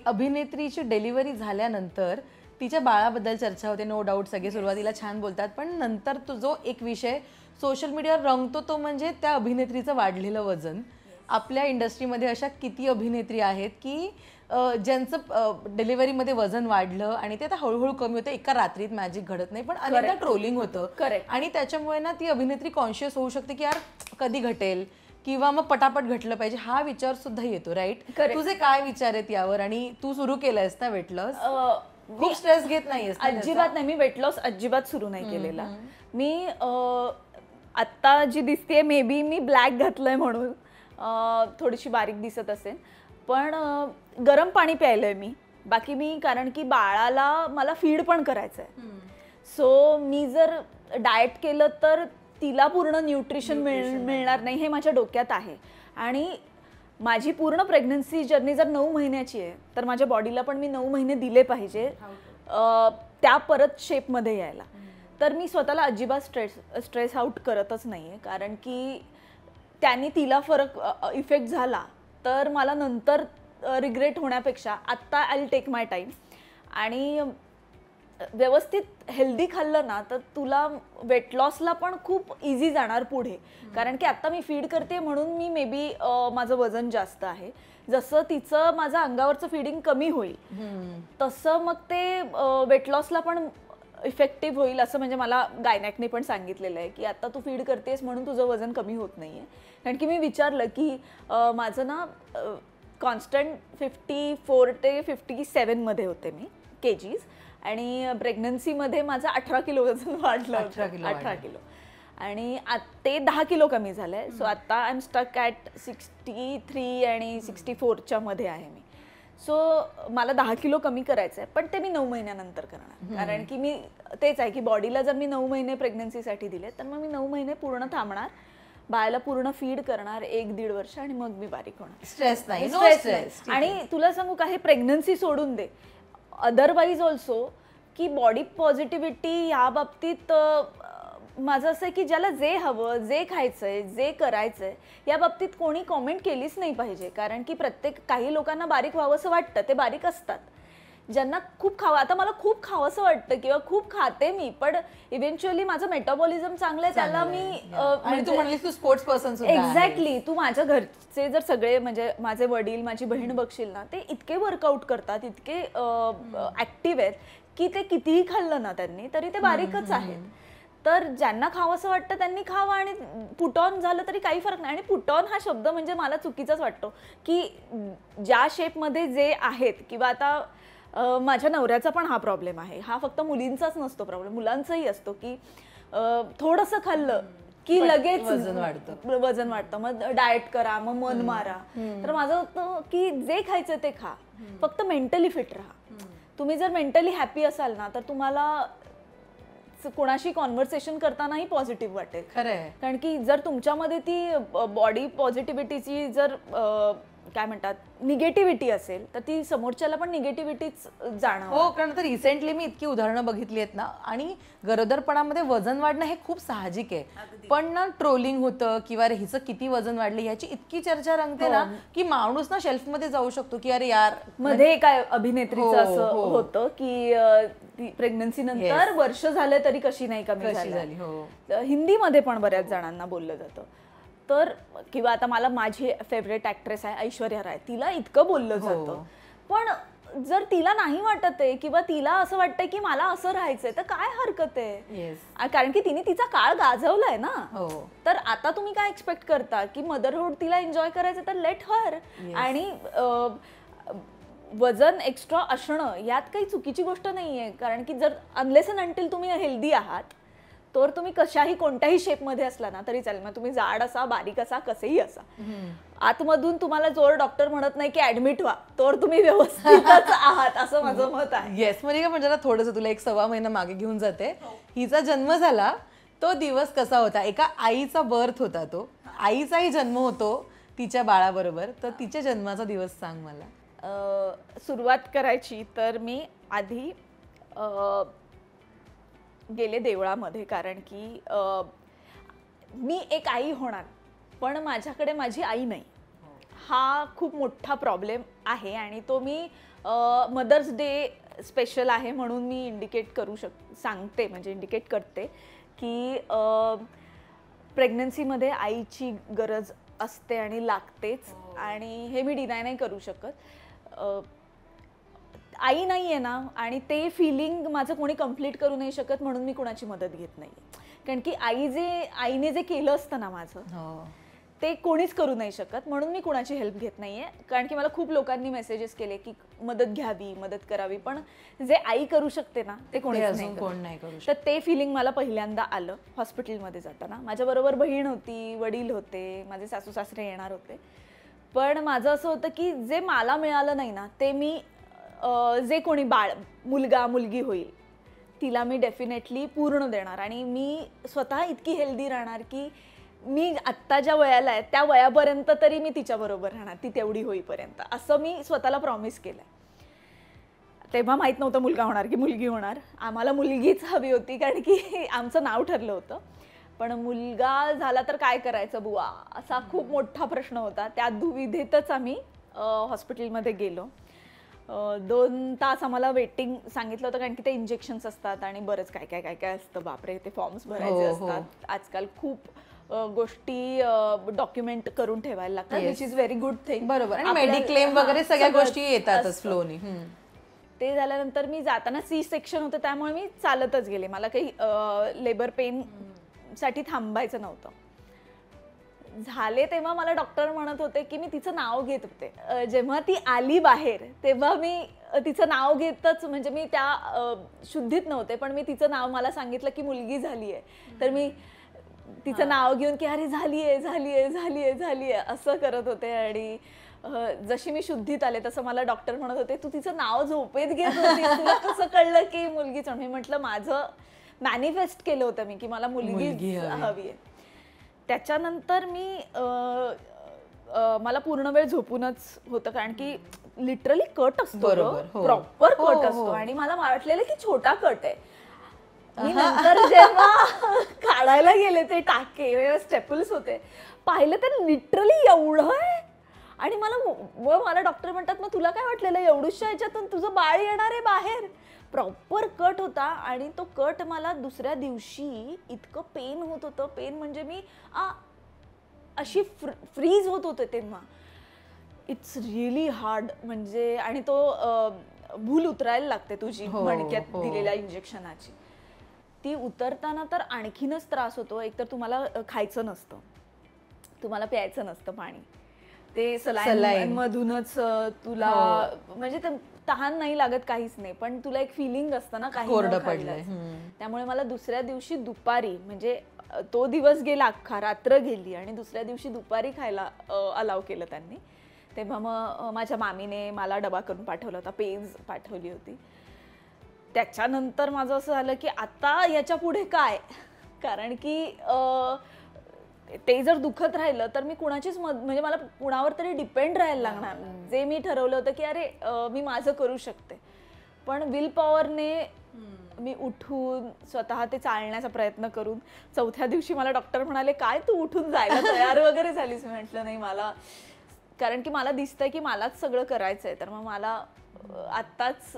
अभिनेत्रीची डिलिव्हरी झाल्यानंतर तिच्या बाळाबद्दल चर्चा होते, नो डाऊट, सगळे सुरुवातीला छान बोलतात, पण नंतर तो जो एक विषय सोशल मीडियावर रंगतो तो म्हणजे त्या अभिनेत्रीचं वाढलेलं वजन. आपल्या इंडस्ट्रीमध्ये अशा किती अभिनेत्री आहेत की ज्यांचं डिलिव्हरीमध्ये वजन वाढलं आणि ते आता हळूहळू कमी होतं. एका रात्रीत मॅजिक घडत नाही, पण अनेकदा ट्रोलिंग होतं आणि त्याच्यामुळे ना ती अभिनेत्री कॉन्शियस होऊ शकते की यार कधी घटेल किंवा मग पटापट घटलं पाहिजे, हा विचार सुद्धा येतो. राईट? तुझे काय विचार आहेत यावर? आणि तू सुरू केलंयस ना वेट लॉस? खूप स्ट्रेस घेत नाहीयेस? अजिबात नाही, मी वेट लॉस अजिबात सुरू नाही केलेला. मी आत्ता जी दिसतेय मे बी मी ब्लॅक घातलंय म्हणून थोडीशी बारीक दिसत असेल, पण गरम पाणी प्यायलंय मी. बाकी मी, कारण की बाळाला मला फीड पण करायचंय, सो मी जर डाएट केलं तर तिला पूर्ण न्यूट्रिशन मिळणार नाही हे माझ्या डोक्यात आहे. आणि माझी पूर्ण प्रेग्नन्सी जर्नी जर 9 महिन्याची आहे तर माझ्या बॉडीला पण मी 9 महिने दिले पाहिजे त्या परत शेपमध्ये यायला. तर मी स्वतःला अजिबात स्ट्रेस आउट करतच नाही आहे, कारण की त्यांनी तिला फरक इफेक्ट झाला तर मला नंतर रिग्रेट होण्यापेक्षा आत्ता I will take my time आणि व्यवस्थित हेल्दी खाल्लं ना तर तुला वेट लॉसला पण खूप इझी जाणार पुढे. कारण की आत्ता मी फीड करते म्हणून मी मे बी माझं वजन जास्त आहे. जसं तिचं माझं अंगावरचं फीडिंग कमी होईल तसं मग ते वेट लॉसला पण इफेक्टिव्ह होईल, असं म्हणजे मला गायनॅकने पण सांगितलेलं आहे की आता तू फीड करतेस म्हणून तुझं वजन कमी होत नाही आहे. कारण की मी विचारलं की माझं ना कॉन्स्टंट 54 ते 57 होते मी केजीज, आणि प्रेग्नन्सीमध्ये माझं 18 किलो वजन वाढलं. 18 किलो आणि ते 10 किलो कमी झालंय. सो आता आय एम स्टक ॲट 63 आणि 64च्या मध्ये आहे मी. सो मला 10 किलो कमी करायचं आहे, पण ते मी 9 महिन्यानंतर करणार. कारण की मी तेच आहे की बॉडीला जर मी 9 महिने प्रेग्नन्सीसाठी दिले तर मग मी 9 महिने पूर्ण थांबणार, बाळाला पूर्ण फीड करणार 1-1.5 वर्ष आणि मग मी बारीक होणार. स्ट्रेस नाही. आणि तुला सांगू का, हे प्रेग्नन्सी सोडून दे, अदरवाईज ऑल्सो की बॉडी पॉझिटिव्हिटी या बाबतीत माझं असं आहे की ज्याला जे हवं, जे खायचंय, जे करायचंय या बाबतीत कोणी कॉमेंट केलीच नाही पाहिजे. कारण की काही लोकांना बारीक व्हावंसं वाटतं, ते बारीक असतात. ज्यांना खूप खावं, आता मला खूप खावंसं वाटतं किंवा खूप खाते मी, पण इव्हेंच्युअली माझं मेटाबॉलिझम चांगलं आहे, त्याला मी तू म्हणलीस तू स्पोर्ट्स पर्सन. एक्झॅक्टली. तू माझ्या घरचे जर सगळे म्हणजे माझे वडील, माझी बहीण बघशील ना, ते इतके वर्कआउट करतात, इतके ऍक्टिव्ह आहेत की ते कितीही खाल्लं ना त्यांनी तरी ते बारीकच आहेत. तर ज्यांना खावंसं वाटतं त्यांनी खावं, आणि पुट ऑन झालं तरी काही फरक नाही. आणि पुट ऑन हा शब्द म्हणजे मला चुकीचाच वाटतो की ज्या शेपमध्ये जे आहेत, किंवा आता माझ्या नवऱ्याचा पण हा प्रॉब्लेम आहे, हा फक्त मुलींचाच नसतो प्रॉब्लेम, मुलांचाही असतो की थोडंसं खाल्लं की लगेच वजन वाढतं, मग डाएट करा, मग मन मारा. तर माझं होतं की जे खायचं ते खा, फक्त मेंटली फिट राहा. तुम्ही जर मेंटली हॅपी असाल ना तर तुम्हाला कोणाशी कॉन्व्हर्सेशन करतानाही पॉझिटिव्ह वाटेल. खरंय. कारण की जर तुमच्यामध्ये ती बॉडी पॉझिटिव्हिटीची जर काय म्हणतात निगेटिव्हिटी असेल तर ती समोरच्याला पण निगेटिव्हिटीच जाणवणार. हो, कारण आता रिसेंटली मी इतकी उदाहरणं बघितली आहेत ना, आणि गरोदरपणामध्ये वजन वाढणं हे खूप साहजिक आहे, पण ना ट्रोलिंग होतं किंवा अरे हिचं किती वजन वाढलं याची इतकी चर्चा रंगते ना की माणूस ना शेल्फमध्ये जाऊ शकतो की अरे यार. मध्ये काय अभिनेत्रीचं असं होतं की प्रेग्नन्सी नंतर वर्ष झालं तरी कशी नाही कमी झाली. हिंदीमध्ये पण बऱ्याच जणांना बोललं जातं. तर किंवा आता मला माझी फेवरेट ऍक्ट्रेस आहे ऐश्वर्या राय, तिला इतकं बोललं जातं. पण जर तिला नाही वाटत आहे किंवा तिला असं वाटतंय की मला असं राहायचंय तर काय हरकत आहे, कारण की तिने तिचा काळ गाजवलाय ना. तर आता तुम्ही काय एक्सपेक्ट करता की मदरहुड तिला एन्जॉय करायचं तर लेट हर. आणि वजन एक्स्ट्रा असणं यात काही चुकीची गोष्ट नाहीये, कारण की जर अनलेस अँड अंटिल तुम्ही हेल्दी आहात तर तुम्ही कशाही कोणत्याही शेपमध्ये असला ना तरी चालेल. मग तुम्ही जाड असा बारीक असा कसेही असा, आतमधून तुम्हाला जोर डॉक्टर म्हणत नाही की ऍडमिट व्हा तर तुम्ही व्यवस्थितच आहात असं माझं मत आहे. येस, म्हणजे म्हणजे ना थोडंसं तुला 1.25 महिना मागे घेऊन जाते. हिचा जन्म झाला तो दिवस कसा होता, एका आईचा बर्थ होता, तो आईचाही जन्म होतो तिच्या बाळाबरोबर. तर तिच्या जन्माचा दिवस सांग मला. सुरुवात करायची तर मी आधी गेले देवळामध्ये, कारण की मी एक आई होणार पण माझ्याकडे माझी आई नाही, हा खूप मोठा प्रॉब्लेम आहे. आणि तो मी मदर्स डे स्पेशल आहे म्हणून मी इंडिकेट करू सांगते, म्हणजे इंडिकेट करते की प्रेग्नन्सीमध्ये आईची गरज असते आणि लागतेच. आणि हे मी डिनाय नाही करू शकत. आई नाही आहे ना, आणि ते फिलिंग माझं कोणी कम्प्लीट करू नाही शकत म्हणून मी कोणाची मदत घेत नाही. कारण की आईने जे केलं असतं ना माझं ते कोणीच करू नाही शकत, म्हणून मी कोणाची हेल्प घेत नाहीये. कारण की मला खूप लोकांनी मेसेजेस केले की मदत घ्यावी, मदत करावी, पण जे आई करू शकते ना ते कोणी नाही करू शकत. तर ते फिलिंग मला पहिल्यांदा आलं हॉस्पिटलमध्ये जाताना. माझ्याबरोबर बहीण होती, वडील होते, माझे सासू सासरे येणार होते. पण माझं असं होतं की जे मला मिळालं नाही ना ते मी जे कोणी बाळ मुलगा मुलगी होईल तिला मी डेफिनेटली पूर्ण देणार. आणि मी स्वतः इतकी हेल्दी राहणार की मी आत्ता ज्या वयाला आहे त्या वयापर्यंत तरी मी तिच्याबरोबर राहणार, ती तेवढी होईपर्यंत, असं मी स्वतःला प्रॉमिस केलंय. तेव्हा माहीत नव्हतं मुलगा होणार की मुलगी होणार. आम्हाला मुलगीच हवी होती कारण की आमचं नाव ठरलं होतं. पण मुलगा झाला तर काय करायचं बुवा असा खूप मोठा प्रश्न होता. त्या दुविधेतच आम्ही हॉस्पिटलमध्ये गेलो. 2 तास आम्हाला वेटिंग सांगितलं होतं, कारण की ते इंजेक्शन्स असतात आणि बरंच काय काय काय काय असतं. बापरे, ते फॉर्म्स भरायचे असतात. आजकाल खूप गोष्टी डॉक्युमेंट करून ठेवायला लागतात, which is very good thing. बरोबर. आणि मेडिक्लेम वगैरे सगळ्या गोष्टी येतातच फ्लोनी. ते झाल्यानंतर मी जाताना सी सेक्शन होतं त्यामुळे मी चालतच गेले. मला काही लेबर पेन साठी थांबायचं नव्हतं. झाले तेव्हा मला डॉक्टर म्हणत होते की मी तिचं नाव घेत होते. जेव्हा ती आली बाहेर तेव्हा मी तिचं नाव घेतच, म्हणजे मी त्या शुद्धीत नव्हते पण मी तिचं नाव, मला सांगितलं की मुलगी झाली आहे तर मी तिचं नाव घेऊन की अरे झालीये झालीये झालीये झालीये असं करत होते. आणि जशी मी शुद्धीत आले तसं मला डॉक्टर म्हणत होते तू तिचं नाव झोपेत घेत होती, तुला कसं कळलं की मुलगीच. मी म्हटलं माझं मॅनिफेस्ट केलं होतं मी की मला मुलगी हवी आहे. त्याच्यानंतर मी मला पूर्ण वेळ झोपूनच होतं, कारण की लिटरली कट असतो, प्रॉपर कट असतो. आणि मला वाटलेलं की छोटा कट आहे. मी नंतर जेव्हा काढायला गेले ते टाके स्टेपल्स होते, पाहिलं तर लिटरली एवढं आहे. आणि मला डॉक्टर म्हणतात मग तुला काय वाटलेलं एवढूशा याच्यातून तुझं बाळ येणार आहे बाहेर. प्रॉपर कट होता आणि तो कट मला दुसऱ्या दिवशी इतकं पेन होत होतं. पेन म्हणजे मी अशी फ्रीज होत होते तेव्हा. इट्स रिअली हार्ड म्हणजे. आणि तो भूल उतरायला लागते तुझी मणक्यात दिलेल्या इंजेक्शनाची. ती उतरताना तर आणखीनच त्रास होतो. एकतर तुम्हाला खायचं नसतं, तुम्हाला प्यायचं नसतं पाणी, ते सलाईन मधूनच तुला म्हणजे तहान नाही लागत काहीच नाही, पण तुला एक फिलिंग असतं ना काही कोरडं पडलंय. त्यामुळे मला दुसऱ्या दिवशी दुपारी, म्हणजे तो दिवस गेला अख्खा, रात्र गेली आणि दुसऱ्या दिवशी दुपारी खायला अलाव केलं त्यांनी. तेव्हा मग माझ्या मामीने मला डबा करून पाठवला होता, पेज पाठवली होती. त्याच्यानंतर माझं असं झालं की आता याच्या पुढे काय, कारण की ते जर दुखत राहिलं तर मी कुणाचीच म्हणजे मला कुणावर तरी डिपेंड राहायला लागणार. जे मी ठरवलं होतं की अरे मी माझं करू शकते, पण विल पॉवरने मी उठून स्वतः ते चालण्याचा प्रयत्न करून चौथ्या दिवशी मला डॉक्टर म्हणाले काय तू उठून जायला तयार वगैरे झालीस. मी म्हटलं नाही, मला कारण की मला दिसतंय की मलाच सगळं करायचंय, तर मग मला आत्ताच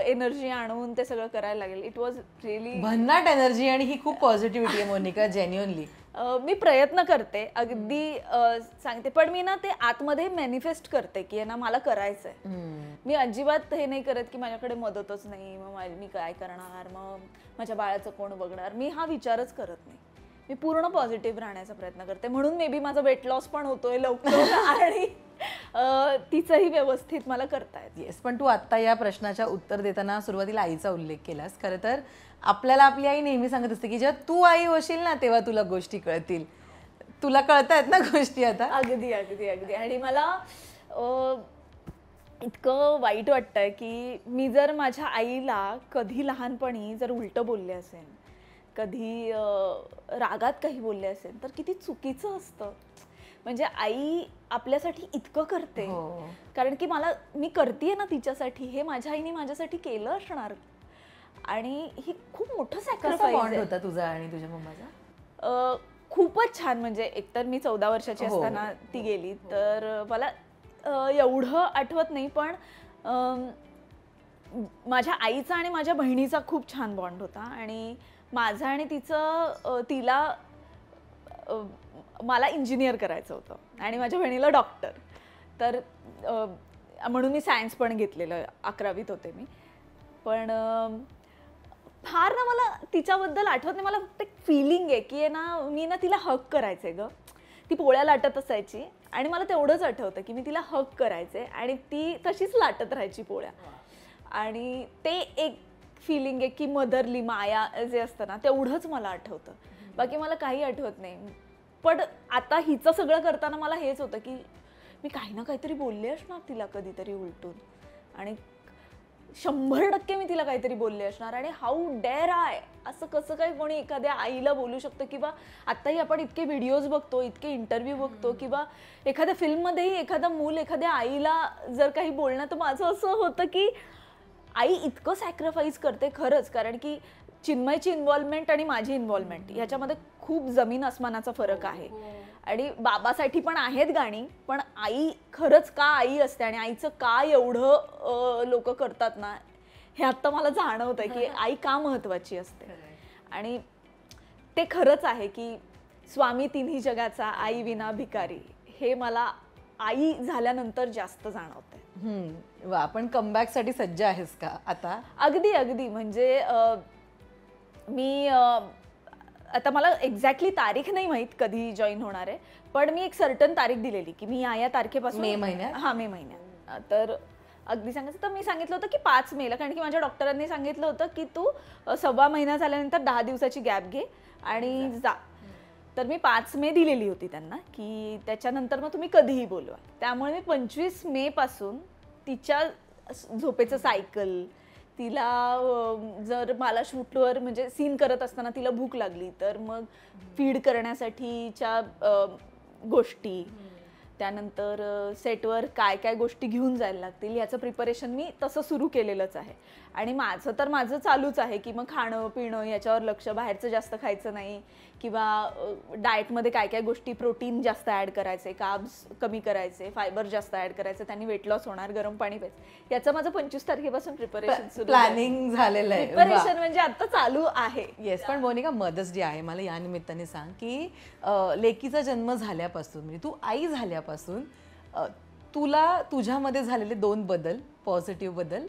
एनर्जी आणून ते सगळं करायला लागेल. इट वॉज रिअली भन्नाट एनर्जी आणि ही खूप पॉझिटिव्हिटी आहे मोनिका, जेन्युअनली. मी प्रयत्न करते अगदी सांगते, पण मी ना ते आतमध्ये मॅनिफेस्ट करते की ना मला करायचंय. मी अजिबात हे नाही करत की माझ्याकडे मदतच नाही, मग मी काय करणार, मग माझ्या बाळाचं कोण बघणार, मी हा विचारच करत नाही. मी पूर्ण पॉझिटिव्ह राहण्याचा प्रयत्न करते, म्हणून मे बी माझा वेट लॉस पण होतोय लवकर आणि तिचंही व्यवस्थित मला करता येत. येस, पण तू आत्ता या प्रश्नाच्या उत्तर देताना सुरुवातीला आईचा उल्लेख केलास. खरं तर आपल्याला आपली आई नेहमी सांगत असते की जेव्हा तू आई होशील ना तेव्हा तुला गोष्टी कळतील. तुला कळतायत ना गोष्टी आता? अगदी अगदी अगदी. आणि मला इतकं वाईट वाटतंय की मी जर माझ्या आईला कधी लहानपणी जर उलटं बोलले असेल, कधी रागात काही बोलले असेल, तर किती चुकीचं असतं. म्हणजे आई आपल्यासाठी इतकं करते, कारण की मी करतेय ना तिच्यासाठी, हे माझ्या आईने माझ्यासाठी केलं असणार. आणि ही खूप मोठं सॅक्रिफाईस होता तुझा आणि तुझ्या मम्माचा. खूपच छान. म्हणजे एकतर मी 14 वर्षाची असताना ती गेली, तर मला एवढं आठवत नाही, पण माझ्या आईचा आणि माझ्या बहिणीचा खूप छान बॉन्ड होता. आणि माझं आणि तिला मला इंजिनियर करायचं होतं आणि माझ्या बहिणीला डॉक्टर. तर म्हणून मी सायन्स पण घेतलेलं, 11वीत होते मी. पण फार ना मला तिच्याबद्दल आठवत नाही, मला फक्त एक फिलिंग आहे की ना मी ना तिला हक करायचे ग. ती पोळ्या लाटत असायची आणि मला तेवढंच आठवतं की मी तिला हक करायचे आणि ती तशीच लाटत राहायची पोळ्या. आणि ते एक फिलिंग आहे की मदरली माया जे असतं ना, तेवढंच मला आठवतं, बाकी मला काही आठवत नाही. पण आता हिचं सगळं करताना मला हेच होतं की मी काही ना काहीतरी बोलले असणार तिला कधीतरी उलटून, आणि 100% मी तिला काहीतरी बोलले असणार. आणि हाऊ डेअर आय, असं कसं काही कोणी एखाद्या आईला बोलू शकतं. किंवा आत्ताही आपण इतके व्हिडिओज बघतो, इतके इंटरव्ह्यू बघतो, किंवा एखाद्या फिल्ममध्येही एखादा मूल एखाद्या आईला जर काही बोलणं, तर माझं असं होतं की आई इतकं सॅक्रिफाईस करते खरंच. कारण की चिन्मयची इन्व्हॉल्वमेंट आणि माझी इन्व्हॉल्वमेंट याच्यामध्ये खूप जमीन आसमानाचा फरक आहे. आणि बाबासाठी पण आहेत गाणी, पण आई खरंच का आई असते आणि आईचं का एवढं लोक करतात ना, हे आत्ता मला जाणवतंय की आई का महत्वाची असते. आणि ते खरंच आहे की स्वामी तिन्ही जगाचा आई विना भिकारी, हे मला आई झाल्यानंतर जास्त जाणवतंय. वा, आपण कमबॅक साठी सज्ज आहेस का आता? अगदी अगदी. म्हणजे मी आता मला एक्झॅक्टली तारीख नाही माहीत कधी जॉईन होणार आहे, पण मी एक सर्टन तारीख दिलेली की मी या तारखेपासून, मे महिन्यात. हा, मे महिन्यात. तर अगदी सांगायचं तर मी सांगितलं होतं की 5 मेला, कारण की माझ्या डॉक्टरांनी सांगितलं होतं की तू 1.25 महिना झाल्यानंतर 10 दिवसाची गॅप घे आणि जा. तर मी 5 मे दिलेली होती त्यांना की त्याच्यानंतर मग तुम्ही कधीही बोलवा. त्यामुळे मी 25 मे पासून तिच्या झोपेचं सायकल, तिला जर मला शूटवर म्हणजे सीन करत असताना तिला भूक लागली तर मग फीड करण्यासाठीच्या गोष्टी, त्यानंतर सेटवर काय काय गोष्टी घेऊन जायला लागतील याचं प्रिपरेशन मी तसं सुरू केलेलंच आहे. आणि माझं चालूच आहे की मग खाणं पिणं याच्यावर लक्ष, बाहेरचं जास्त खायचं नाही, किंवा डाएटमध्ये काय काय गोष्टी, प्रोटीन जास्त ॲड करायचे, कार्ब्स कमी करायचे, फायबर जास्त ॲड करायचे, त्यांनी वेट लॉस होणार, गरम पाणी प्यायचं. याचं माझं 25 तारखेपासून प्रिपरेशन सुरू, प्लॅनिंग झालेलं आहे. प्रिपरेशन म्हणजे आता चालू आहे. येस, पण मोनिका, मदर्स डे आहे, मला या निमित्ताने सांग की लेकीचा जन्म झाल्यापासून, म्हणजे तू आई झाल्यापासून तुला तुझ्यामध्ये झालेले 2 बदल, पॉझिटिव्ह बदल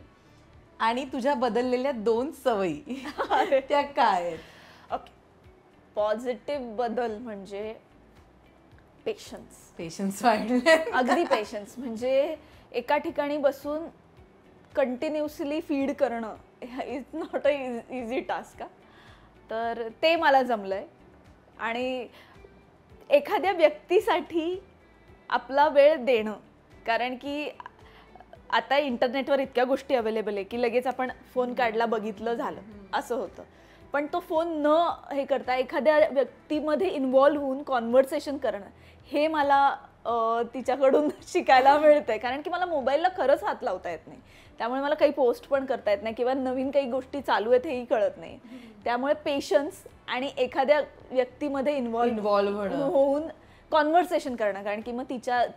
आणि तुझ्या बदललेल्या 2 सवयी, त्या काय आहेत? ओके, पॉझिटिव्ह बदल म्हणजे पेशन्स वाढले. अगदी पेशन्स. म्हणजे एका ठिकाणी बसून कंटिन्युअसली फीड करणं is not a easy task. तर ते मला जमलंय. आणि एखाद्या व्यक्तीसाठी आपला वेळ देणं, कारण की आता इंटरनेटवर इतक्या गोष्टी अवेलेबल आहे की लगेच आपण फोन काढला बघितलं झालं असं होतं. पण तो फोन न हे करता एखाद्या व्यक्तीमध्ये इन्व्हॉल्व्ह होऊन कॉन्व्हर्सेशन करणं हे मला तिच्याकडून शिकायला मिळतंय. कारण की मला मोबाईलला खरंच हात लावता येत नाही, त्यामुळे मला काही पोस्ट पण करता येत नाही किंवा नवीन काही गोष्टी चालू आहेत हेही कळत नाही. त्यामुळे पेशन्स आणि एखाद्या व्यक्तीमध्ये इन्व्हॉल्व्ह होऊन कॉन्व्हर्सेशन करणं, कारण की मग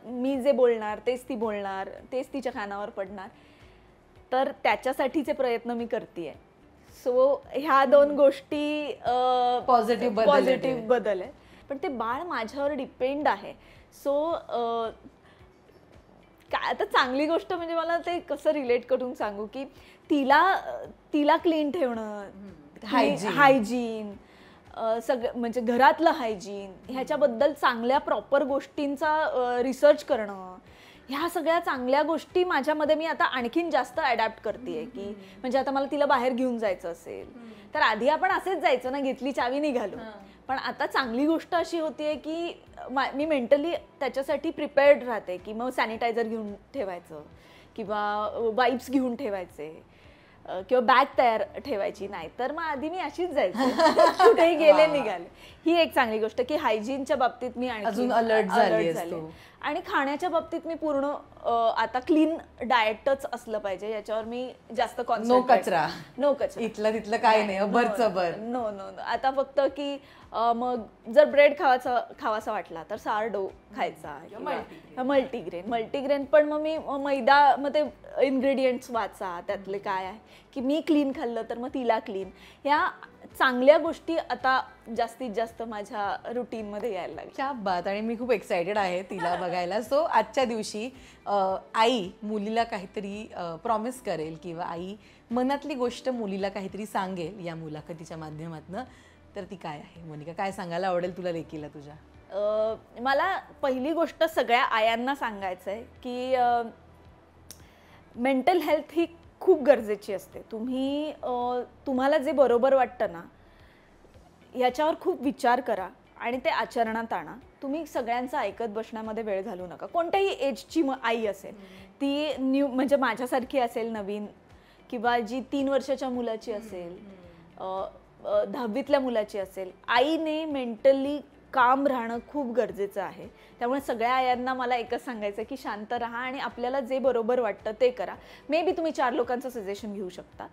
मी जे बोलणार तेच ती बोलणार, तेच तिच्या कानावर पडणार, तर त्याच्यासाठीचे प्रयत्न मी करतेय. सो ह्या 2 गोष्टी पॉझिटिव्ह बदल आहे. पण ते बाळ माझ्यावर डिपेंड आहे. सो काय आता चांगली गोष्ट म्हणजे मला ते कसं रिलेट करून सांगू की तिला क्लीन ठेवणं, हायजीन, सगळं म्हणजे घरातलं हायजीन, ह्याच्याबद्दल चांगल्या प्रॉपर गोष्टींचा रिसर्च करणं, ह्या सगळ्या चांगल्या गोष्टी माझ्यामध्ये मी आता आणखीन जास्त अडॅप्ट करतेय. की म्हणजे आता मला तिला बाहेर घेऊन जायचं असेल तर आधी आपण असेच जायचं ना, घेतली चावी निघालो. पण आता चांगली गोष्ट अशी होतीये की मी मेंटली त्याच्यासाठी प्रिपेअर्ड राहते की मग सॅनिटायझर घेऊन ठेवायचं किंवा वाईप्स घेऊन ठेवायचे किंवा बॅग तयार ठेवायची. नाही तर मग आधी मी अशीच जायचे कुठेही गेले निघाले. ही एक चांगली गोष्ट की हायजीनच्या बाबतीत मी अजून अलर्ट झाले. आणि खाण्याच्या बाबतीत मी पूर्ण आता क्लीन डाएटच असलं पाहिजे याच्यावर मी जास्त कॉन्सन्ट्रेट. नो कचरा इथलं तिथलं काय नाही, अबरचबर. नो आता फक्त की मग जर ब्रेड खावासा वाटला तर सारडो खायचा, मल्टीग्रेन. पण मग मी मैदा, मग ते इन्ग्रेडियंट्स वाचा त्यातले काय आहे की मी क्लीन खाल्लं तर मग तिला क्लीन. ह्या चांगल्या गोष्टी आता जास्तीत जास्त माझ्या रुटीन मध्ये यायला लागल्या. क्या बात. आणि मी खूप एक्सायटेड आहे तिला बघायला. सो आजच्या दिवशी आई मुलीला काहीतरी प्रॉमिस करेल किंवा आई मनातली गोष्ट मुलीला काहीतरी सांगेल या मुलाखतीच्या माध्यमातून, तर ती काय आहे मोनिका? काय सांगायला आवडेल तुला लेकीला तुझ्या? मला पहिली गोष्ट सगळ्या आयांना सांगायचं आहे की मेंटल हेल्थ ही खूप गरजेची असते. तुम्हाला जे बरोबर वाटतं ना याच्यावर खूप विचार करा आणि ते आचरणात आणा. तुम्ही सगळ्यांचं ऐकत बसण्यामध्ये वेळ घालवू नका. कोणत्याही एजची आई असेल, ती न्यू म्हणजे माझ्यासारखी असेल नवीन, किंवा जी 3 वर्षाच्या मुलाची असेल, 10वीतल्या मुलाची असेल, आईने मेंटली काम राहणं खूप गरजेचं आहे. त्यामुळे सगळ्या आयांना मला एकच सांगायचं की शांत राहा आणि आपल्याला जे बरोबर वाटतं ते करा. मे बी तुम्ही 4 लोकांचं सजेशन घेऊ शकता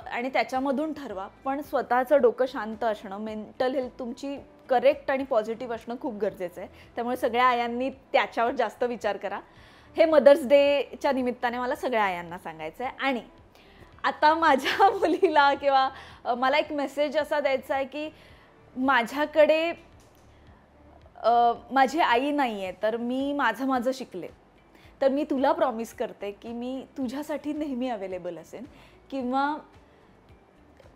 आणि त्याच्यामधून ठरवा, पण स्वतःचं डोकं शांत असणं, मेंटल हेल्थ तुमची करेक्ट आणि पॉझिटिव्ह असणं खूप गरजेचं आहे. त्यामुळे सगळ्या आयांनी त्याच्यावर जास्त विचार करा. हे मदर्स डेच्या निमित्ताने मला सगळ्या आयांना सांगायचं आहे. आणि आता माझ्या मुलीला किंवा मला एक मेसेज असा द्यायचा आहे की माझ्याकडे माझी आई नाही आहे, तर मी माझं शिकले, तर मी तुला प्रॉमिस करते की मी तुझ्यासाठी नेहमी अवेलेबल असेन, किंवा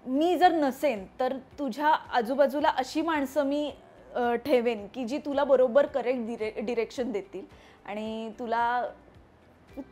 मी जर नसेन तर तुझ्या आजूबाजूला अशी माणसं मी ठेवेन की जी तुला बरोबर करेक्ट डिरेक्शन देतील आणि तुला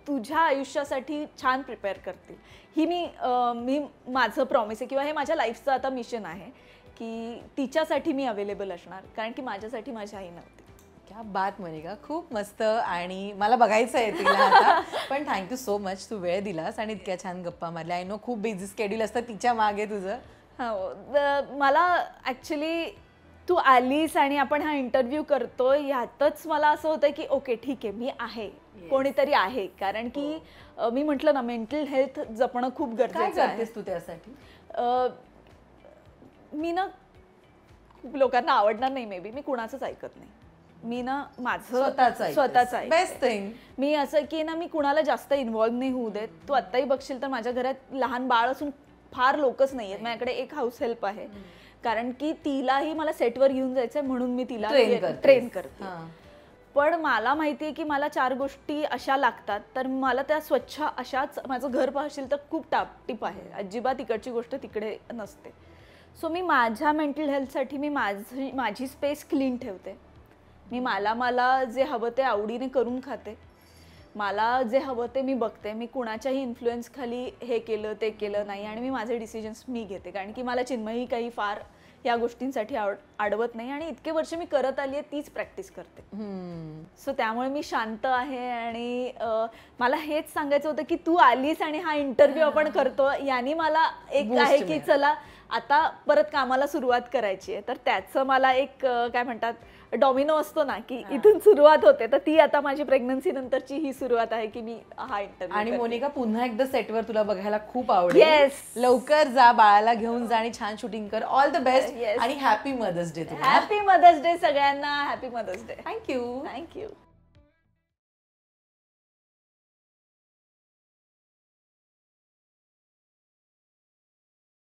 तुझ्या आयुष्यासाठी छान प्रिपेअर करतील. ही मी माझं प्रॉमिस आहे किंवा हे माझ्या लाईफचं आता मिशन आहे की तिच्यासाठी मी अवेलेबल असणार, कारण की माझ्यासाठी माझी आई नव्हती. क्या बात मोनिका, खूप मस्त. आणि मला बघायचं आहे तिला आता. पण थँक्यू सो मच, तू वेळ दिलास आणि इतक्या छान गप्पा मारल्या. आय नो खूप बिझी स्केड्यूल असतं तिच्या मागे तुझं. हो, मला ॲक्च्युली तू आलीस आणि आपण हा इंटरव्ह्यू करतो ह्यातच मला असं होतं की ओके ठीक आहे, मी आहे, कोणीतरी आहे. कारण की मी म्हटलं ना, मेंटल हेल्थ जपणं खूप गरजेचं आहे. तू त्यासाठी मी ना, खूप लोकांना आवडणार नाही मे बी, मी कुणाचंच ऐकत नाही. मी ना माझं स्वतःच बेस्ट थिंग. मी असं की ना, मी कुणाला जास्त इन्व्हॉल्व नाही होऊ देत. तू आत्ताही बघशील तर माझ्या घरात लहान बाळ असून फार लोकच नाही आहेत. माझ्याकडे एक हाऊस हेल्प आहे, कारण की तिलाही मला सेटवर घेऊन जायचंय म्हणून मी तिला ट्रेन करते. पण मला माहिती आहे की मला 4 गोष्टी अशा लागतात, तर मला त्या स्वच्छ अशाच, माझं घर पाहशील तर खूप टापटीप आहे, अजिबात इकडची गोष्ट तिकडे नसते. सो मी माझ्या मेंटल हेल्थसाठी मी माझी स्पेस क्लीन ठेवते. मी मला जे हवं ते आवडीने करून खाते. मला जे हवं ते मी बघते. मी कुणाच्याही इन्फ्लुएन्स खाली हे केलं ते केलं नाही आणि मी माझे डिसिजन्स मी घेते. कारण की मला चिन्मयी काही फार या गोष्टींसाठी अडवत नाही आणि इतके वर्ष मी करत आली आहे तीच प्रॅक्टिस करते. सो त्यामुळे मी शांत आहे आणि मला हेच सांगायचं होतं की तू आलीस आणि हा इंटरव्ह्यू आपण करतो यानी मला एक Boost आहे की मिळालं. चला आता परत कामाला सुरुवात करायची आहे. तर त्याचं मला एक काय म्हणतात डॉमिनो असतो ना की इथून सुरुवात होते, तर ती आता माझी प्रेग्नन्सी नंतरची ही सुरुवात आहे की मी हा इंटरव्ह्यू. आणि मोनिका पुन्हा एकदा सेटवर तुला बघायला खूप आवडेल. Yes. लवकर जा, बाळाला घेऊन जा आणि छान शूटिंग कर. All the best Yes. आणि हॅपी मदर्स डे तुला. हॅपी मदर्स डे सगळ्यांना. Happy mother's day. Thank you. Thank you.